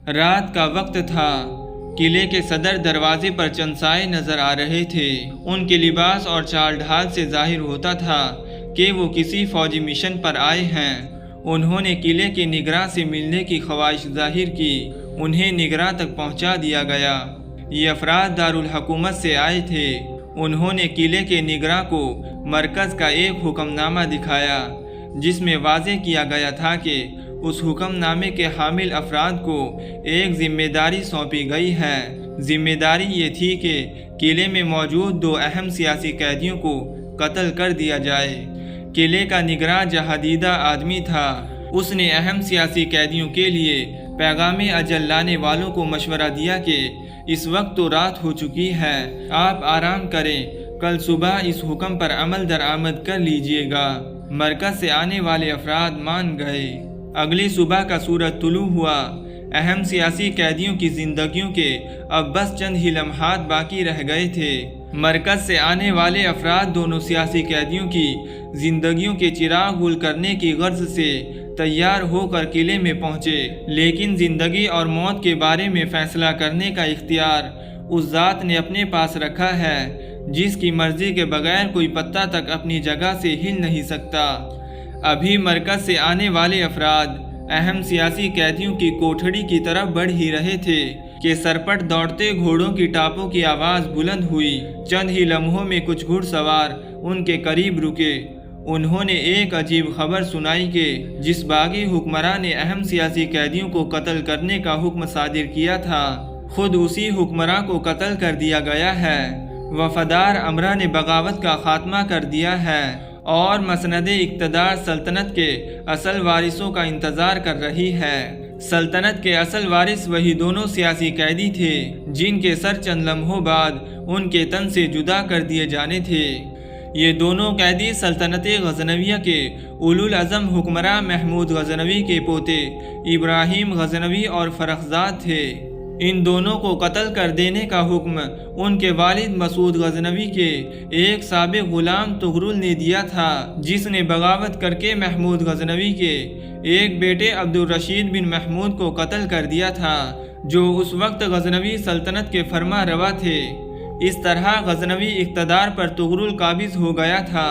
رات کا وقت تھا۔ قلعے کے صدر دروازے پر چند سائے نظر آ رہے تھے۔ ان کے لباس اور چال ڈھال سے ظاہر ہوتا تھا کہ وہ کسی فوجی مشن پر آئے ہیں۔ انہوں نے قلعے کے نگراں سے ملنے کی خواہش ظاہر کی۔ انہیں نگراں تک پہنچا دیا گیا۔ یہ افراد دارالحکومت سے آئے تھے۔ انہوں نے قلعے کے نگراں کو مرکز کا ایک حکم نامہ دکھایا، جس میں واضح کیا گیا تھا کہ اس حکم نامے کے حامل افراد کو ایک ذمہ داری سونپی گئی ہے۔ ذمہ داری یہ تھی کہ قلعے میں موجود 2 اہم سیاسی قیدیوں کو قتل کر دیا جائے۔ قلعے کا نگراں جہادیدہ آدمی تھا۔ اس نے اہم سیاسی قیدیوں کے لیے پیغام اجل لانے والوں کو مشورہ دیا کہ اس وقت تو رات ہو چکی ہے، آپ آرام کریں، کل صبح اس حکم پر عمل درآمد کر لیجئے گا۔ مرکز سے آنے والے افراد مان گئے۔ اگلی صبح کا سورج طلوع ہوا۔ اہم سیاسی قیدیوں کی زندگیوں کے اب بس چند ہی لمحات باقی رہ گئے تھے۔ مرکز سے آنے والے افراد دونوں سیاسی قیدیوں کی زندگیوں کے چراغ گل کرنے کی غرض سے تیار ہو کر قلعے میں پہنچے، لیکن زندگی اور موت کے بارے میں فیصلہ کرنے کا اختیار اس ذات نے اپنے پاس رکھا ہے جس کی مرضی کے بغیر کوئی پتا تک اپنی جگہ سے ہل نہیں سکتا۔ ابھی مرکز سے آنے والے افراد اہم سیاسی قیدیوں کی کوٹھڑی کی طرف بڑھ ہی رہے تھے کہ سرپٹ دوڑتے گھوڑوں کی ٹاپوں کی آواز بلند ہوئی۔ چند ہی لمحوں میں کچھ گھڑ سوار ان کے قریب رکے۔ انہوں نے ایک عجیب خبر سنائی کہ جس باغی حکمراں نے اہم سیاسی قیدیوں کو قتل کرنے کا حکم صادر کیا تھا، خود اسی حکمراں کو قتل کر دیا گیا ہے۔ وفادار امرا نے بغاوت کا خاتمہ کر دیا ہے اور مسند اقتدار سلطنت کے اصل وارثوں کا انتظار کر رہی ہے۔ سلطنت کے اصل وارث وہی دونوں سیاسی قیدی تھے جن کے سر چند لمحوں بعد ان کے تن سے جدا کر دیے جانے تھے۔ یہ دونوں قیدی سلطنت غزنویہ کے اولوالعزم حکمراں محمود غزنوی کے پوتے ابراہیم غزنوی اور فرخزاد تھے۔ ان دونوں کو قتل کر دینے کا حکم ان کے والد مسعود غزنوی کے ایک سابق غلام طغرل نے دیا تھا، جس نے بغاوت کر کے محمود غزنوی کے ایک بیٹے عبدالرشید بن محمود کو قتل کر دیا تھا، جو اس وقت غزنوی سلطنت کے فرما روا تھے۔ اس طرح غزنوی اقتدار پر طغرل قابض ہو گیا تھا۔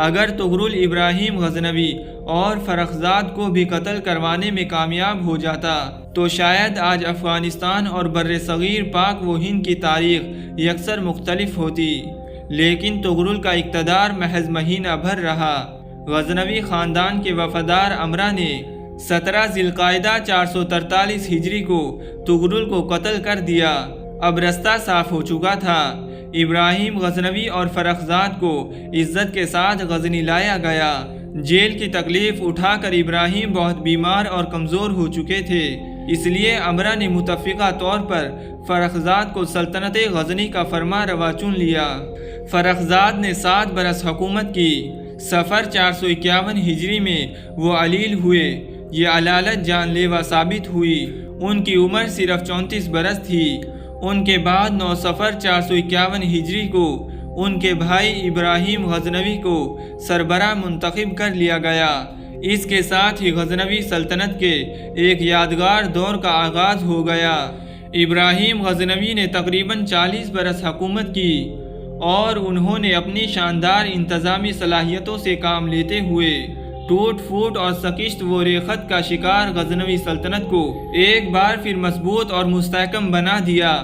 اگر طغرل ابراہیم غزنوی اور فرخزاد کو بھی قتل کروانے میں کامیاب ہو جاتا تو شاید آج افغانستان اور بر صغیر پاک و ہند کی تاریخ یکسر مختلف ہوتی، لیکن طغرل کا اقتدار محض مہینہ بھر رہا۔ غزنوی خاندان کے وفادار امرا نے 17 ذی القعدہ 443 ہجری کو طغرل کو قتل کر دیا۔ اب رستہ صاف ہو چکا تھا۔ ابراہیم غزنوی اور فرخزاد کو عزت کے ساتھ غزنی لایا گیا۔ جیل کی تکلیف اٹھا کر ابراہیم بہت بیمار اور کمزور ہو چکے تھے، اس لیے امرا نے متفقہ طور پر فرخزاد کو سلطنت غزنی کا فرما روا چن لیا۔ فرخزاد نے 7 برس حکومت کی۔ صفر 451 ہجری میں وہ علیل ہوئے۔ یہ علالت جان لیوا ثابت ہوئی۔ ان کی عمر صرف 34 برس تھی۔ ان کے بعد 9 صفر 451 ہجری کو ان کے بھائی ابراہیم غزنوی کو سربراہ منتخب کر لیا گیا۔ اس کے ساتھ ہی غزنوی سلطنت کے ایک یادگار دور کا آغاز ہو گیا۔ ابراہیم غزنوی نے تقریباً 40 برس حکومت کی اور انہوں نے اپنی شاندار انتظامی صلاحیتوں سے کام لیتے ہوئے ٹوٹ پھوٹ اور سکشت و ریخت کا شکار غزنوی سلطنت کو ایک بار پھر مضبوط اور مستحکم بنا دیا۔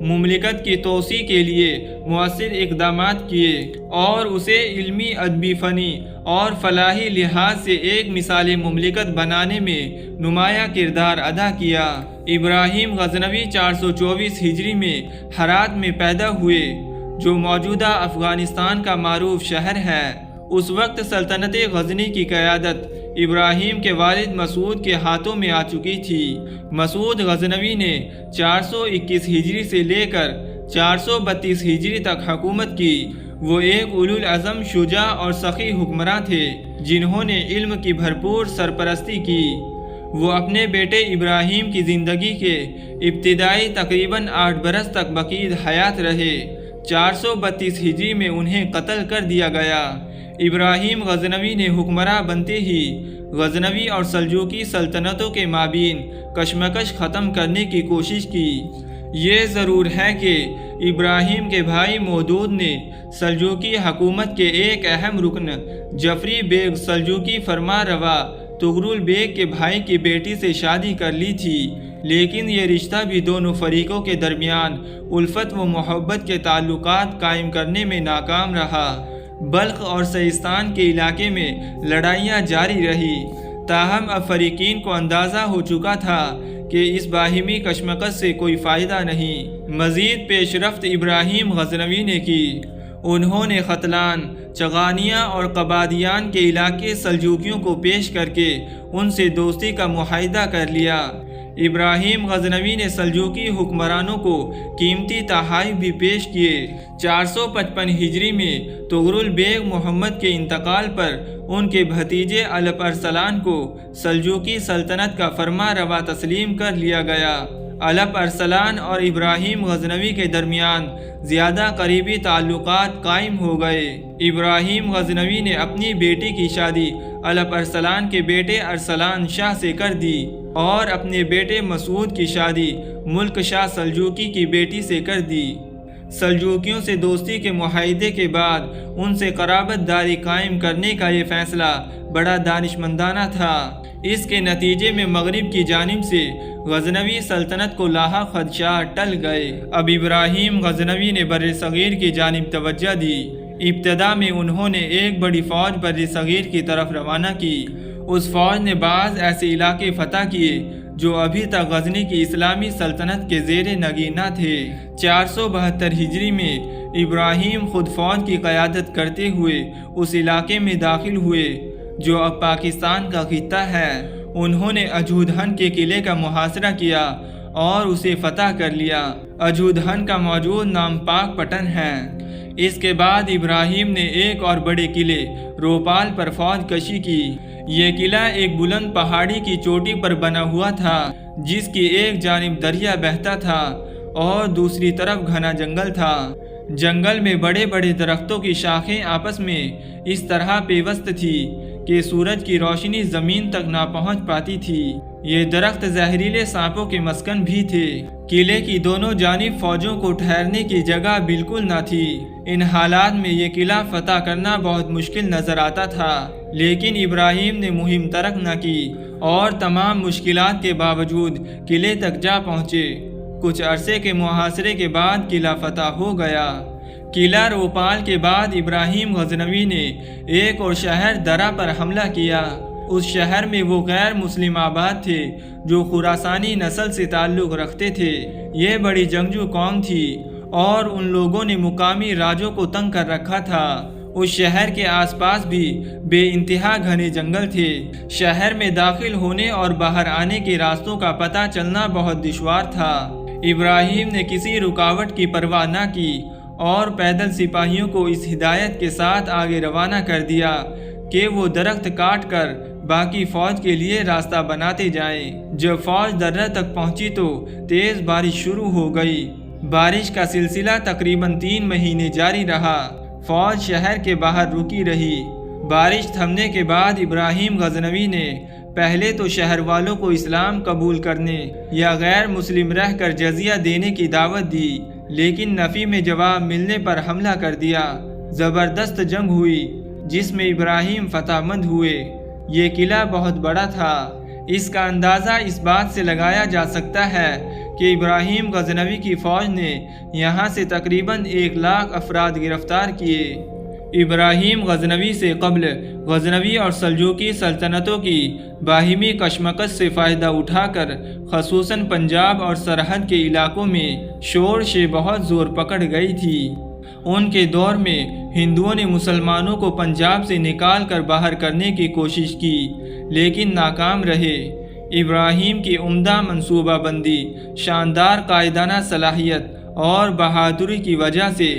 مملکت کی توسیع کے لیے مؤثر اقدامات کیے اور اسے علمی، ادبی، فنی اور فلاحی لحاظ سے ایک مثال مملکت بنانے میں نمایاں کردار ادا کیا۔ ابراہیم غزنوی 424 ہجری میں ہرات میں پیدا ہوئے، جو موجودہ افغانستان کا معروف شہر ہے۔ اس وقت سلطنت غزنی کی قیادت ابراہیم کے والد مسعود کے ہاتھوں میں آ چکی تھی۔ مسعود غزنوی نے 421 ہجری سے لے کر 432 ہجری تک حکومت کی۔ وہ ایک اولوالعزم، شجاع اور سخی حکمراں تھے جنہوں نے علم کی بھرپور سرپرستی کی۔ وہ اپنے بیٹے ابراہیم کی زندگی کے ابتدائی تقریباً 8 برس تک بقید حیات رہے۔ 432 ہجری میں انہیں قتل کر دیا گیا۔ ابراہیم غزنوی نے حکمراں بنتے ہی غزنوی اور سلجوقی سلطنتوں کے مابین کشمکش ختم کرنے کی کوشش کی۔ یہ ضرور ہے کہ ابراہیم کے بھائی مودود نے سلجوقی حکومت کے ایک اہم رکن جعفری بیگ سلجوقی فرما روا تغرل بیگ کے بھائی کی بیٹی سے شادی کر لی تھی، لیکن یہ رشتہ بھی دونوں فریقوں کے درمیان الفت و محبت کے تعلقات قائم کرنے میں ناکام رہا۔ بلخ اور سیستان کے علاقے میں لڑائیاں جاری رہی، تاہم اب فریقین کو اندازہ ہو چکا تھا کہ اس باہمی کشمکش سے کوئی فائدہ نہیں۔ مزید پیش رفت ابراہیم غزنوی نے کی۔ انہوں نے ختلان، چغانیہ اور قبادیان کے علاقے سلجوقیوں کو پیش کر کے ان سے دوستی کا معاہدہ کر لیا۔ ابراہیم غزنوی نے سلجوقی حکمرانوں کو قیمتی تحائف بھی پیش کیے۔ 455 ہجری میں تغرل بیگ محمد کے انتقال پر ان کے بھتیجے الپ ارسلان کو سلجوقی سلطنت کا فرما روا تسلیم کر لیا گیا۔ الپ ارسلان اور ابراہیم غزنوی کے درمیان زیادہ قریبی تعلقات قائم ہو گئے۔ ابراہیم غزنوی نے اپنی بیٹی کی شادی الپ ارسلان کے بیٹے ارسلان شاہ سے کر دی اور اپنے بیٹے مسعود کی شادی ملک شاہ سلجوقی کی بیٹی سے کر دی۔ سلجوقیوں سے دوستی کے معاہدے کے بعد ان سے قرابت داری قائم کرنے کا یہ فیصلہ بڑا دانشمندانہ تھا۔ اس کے نتیجے میں مغرب کی جانب سے غزنوی سلطنت کو لاحق خدشات ٹل گئے۔ اب ابراہیم غزنوی نے بر صغیر کی جانب توجہ دی۔ ابتدا میں انہوں نے ایک بڑی فوج بر صغیر کی طرف روانہ کی۔ اس فوج نے بعض ایسے علاقے فتح کیے جو ابھی تک غزنی کی اسلامی سلطنت کے زیر نگینہ تھے۔ 472 ہجری میں ابراہیم خود فوج کی قیادت کرتے ہوئے اس علاقے میں داخل ہوئے جو اب پاکستان کا خطہ ہے۔ انہوں نے اجودھن کے قلعے کا محاصرہ کیا اور اسے فتح کر لیا۔ اجودھن کا موجود نام پاک پٹن ہے۔ اس کے بعد ابراہیم نے ایک اور بڑے قلعے روپال پر فوج کشی کی۔ یہ قلعہ ایک بلند پہاڑی کی چوٹی پر بنا ہوا تھا جس کی ایک جانب دریا بہتا تھا اور دوسری طرف گھنا جنگل تھا۔ جنگل میں بڑے بڑے درختوں کی شاخیں آپس میں اس طرح پیوست تھی کہ سورج کی روشنی زمین تک نہ پہنچ پاتی تھی۔ یہ درخت زہریلے سانپوں کے مسکن بھی تھے۔ قلعے کی دونوں جانب فوجوں کو ٹھہرنے کی جگہ بالکل نہ تھی۔ ان حالات میں یہ قلعہ فتح کرنا بہت مشکل نظر آتا تھا، لیکن ابراہیم نے مہم ترک نہ کی اور تمام مشکلات کے باوجود قلعے تک جا پہنچے۔ کچھ عرصے کے محاصرے کے بعد قلعہ فتح ہو گیا۔ قلعہ روپال کے بعد ابراہیم غزنوی نے ایک اور شہر درہ پر حملہ کیا۔ اس شہر میں وہ غیر مسلم آباد تھے جو خراسانی نسل سے تعلق رکھتے تھے۔ یہ بڑی جنگجو قوم تھی اور ان لوگوں نے مقامی راجوں کو تنگ کر رکھا تھا۔ اس شہر کے آس پاس بھی بے انتہا گھنے جنگل تھے۔ شہر میں داخل ہونے اور باہر آنے کے راستوں کا پتہ چلنا بہت دشوار تھا۔ ابراہیم نے کسی رکاوٹ کی پرواہ نہ کی اور پیدل سپاہیوں کو اس ہدایت کے ساتھ آگے روانہ کر دیا کہ وہ درخت کاٹ کر باقی فوج کے لیے راستہ بناتے جائیں۔ جب فوج درہ تک پہنچی تو تیز بارش شروع ہو گئی۔ بارش کا سلسلہ تقریباً 3 مہینے جاری رہا۔ فوج شہر کے باہر رکی رہی۔ بارش تھمنے کے بعد ابراہیم غزنوی نے پہلے تو شہر والوں کو اسلام قبول کرنے یا غیر مسلم رہ کر جزیہ دینے کی دعوت دی، لیکن نفی میں جواب ملنے پر حملہ کر دیا۔ زبردست جنگ ہوئی جس میں ابراہیم فتح مند ہوئے۔ یہ قلعہ بہت بڑا تھا۔ اس کا اندازہ اس بات سے لگایا جا سکتا ہے کہ ابراہیم غزنوی کی فوج نے یہاں سے تقریباً 1 لاکھ افراد گرفتار کیے۔ ابراہیم غزنوی سے قبل غزنوی اور سلجوقی سلطنتوں کی باہمی کشمکش سے فائدہ اٹھا کر خصوصاً پنجاب اور سرحد کے علاقوں میں شورش بہت زور پکڑ گئی تھی۔ ان کے دور میں ہندوؤں نے مسلمانوں کو پنجاب سے نکال کر باہر کرنے کی کوشش کی لیکن ناکام رہے۔ ابراہیم کی عمدہ منصوبہ بندی، شاندار قائدانہ صلاحیت اور بہادری کی وجہ سے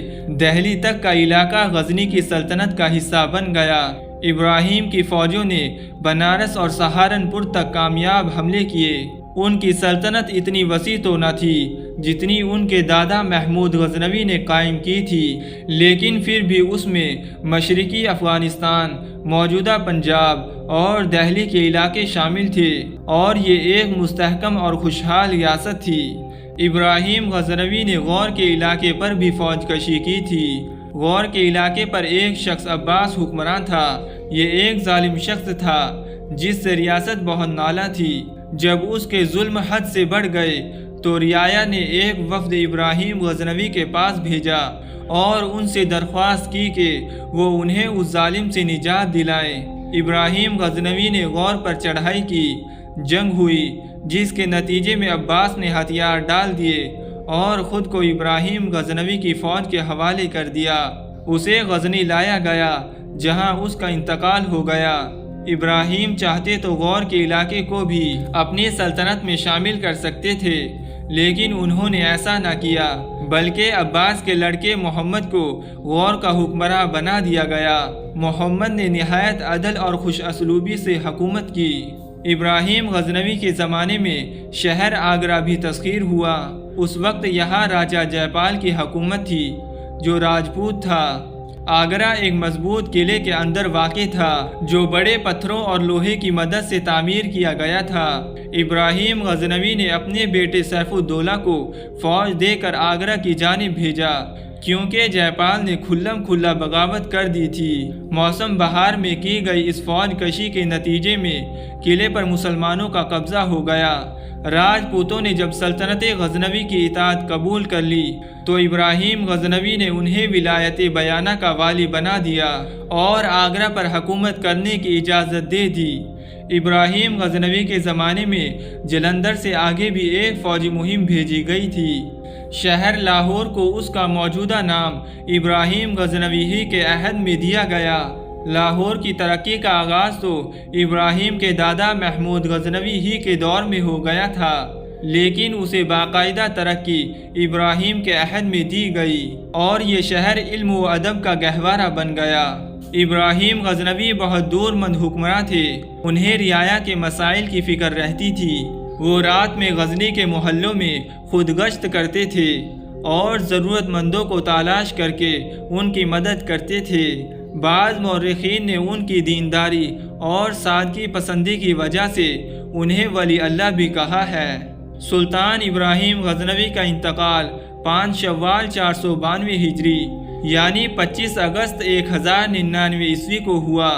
دہلی تک کا علاقہ غزنی کی سلطنت کا حصہ بن گیا۔ ابراہیم کی فوجوں نے بنارس اور سہارنپور تک کامیاب حملے کیے۔ ان کی سلطنت اتنی وسیع تو نہ تھی جتنی ان کے دادا محمود غزنوی نے قائم کی تھی، لیکن پھر بھی اس میں مشرقی افغانستان، موجودہ پنجاب اور دہلی کے علاقے شامل تھے، اور یہ ایک مستحکم اور خوشحال ریاست تھی۔ ابراہیم غزنوی نے غور کے علاقے پر بھی فوج کشی کی تھی۔ غور کے علاقے پر ایک شخص عباس حکمران تھا۔ یہ ایک ظالم شخص تھا جس سے ریاست بہت نالا تھی۔ جب اس کے ظلم حد سے بڑھ گئے تو رعایا نے ایک وفد ابراہیم غزنوی کے پاس بھیجا اور ان سے درخواست کی کہ وہ انہیں اس ظالم سے نجات دلائیں۔ ابراہیم غزنوی نے غور پر چڑھائی کی، جنگ ہوئی جس کے نتیجے میں عباس نے ہتھیار ڈال دیے اور خود کو ابراہیم غزنوی کی فوج کے حوالے کر دیا۔ اسے غزنی لایا گیا جہاں اس کا انتقال ہو گیا۔ ابراہیم چاہتے تو غور کے علاقے کو بھی اپنی سلطنت میں شامل کر سکتے تھے، لیکن انہوں نے ایسا نہ کیا، بلکہ عباس کے لڑکے محمد کو غور کا حکمراں بنا دیا گیا۔ محمد نے نہایت عدل اور خوش اسلوبی سے حکومت کی۔ ابراہیم غزنوی کے زمانے میں شہر آگرہ بھی تسخیر ہوا۔ اس وقت یہاں راجہ جے پال کی حکومت تھی جو راجپوت تھا۔ آگرہ ایک مضبوط قلعے کے اندر واقع تھا جو بڑے پتھروں اور لوہے کی مدد سے تعمیر کیا گیا تھا۔ ابراہیم غزنوی نے اپنے بیٹے سیف الدولہ کو فوج دے کر آگرہ کی جانب بھیجا، کیونکہ جے پال نے کھلم کھلا بغاوت کر دی تھی۔ موسم بہار میں کی گئی اس فوج کشی کے نتیجے میں قلعے پر مسلمانوں کا قبضہ ہو گیا۔ راجپوتوں نے جب سلطنت غزنوی کی اطاعت قبول کر لی تو ابراہیم غزنوی نے انہیں ولایت بیانہ کا والی بنا دیا اور آگرہ پر حکومت کرنے کی اجازت دے دی۔ ابراہیم غزنوی کے زمانے میں جلندھر سے آگے بھی ایک فوجی مہم بھیجی گئی تھی۔ شہر لاہور کو اس کا موجودہ نام ابراہیم غزنوی ہی کے عہد میں دیا گیا۔ لاہور کی ترقی کا آغاز تو ابراہیم کے دادا محمود غزنوی ہی کے دور میں ہو گیا تھا، لیکن اسے باقاعدہ ترقی ابراہیم کے عہد میں دی گئی اور یہ شہر علم و ادب کا گہوارہ بن گیا۔ ابراہیم غزنوی بہت دور مند حکمراں تھے۔ انہیں رعایا کے مسائل کی فکر رہتی تھی۔ وہ رات میں غزنی کے محلوں میں خود گشت کرتے تھے اور ضرورت مندوں کو تلاش کر کے ان کی مدد کرتے تھے۔ بعض مورخین نے ان کی دینداری اور سادگی پسندی کی وجہ سے انہیں ولی اللہ بھی کہا ہے۔ سلطان ابراہیم غزنوی کا انتقال 5 شوال 492 ہجری یعنی 25 اگست 1099 عیسوی کو ہوا۔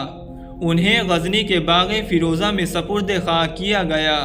انہیں غزنی کے باغ فیروزہ میں سپرد خاک کیا گیا۔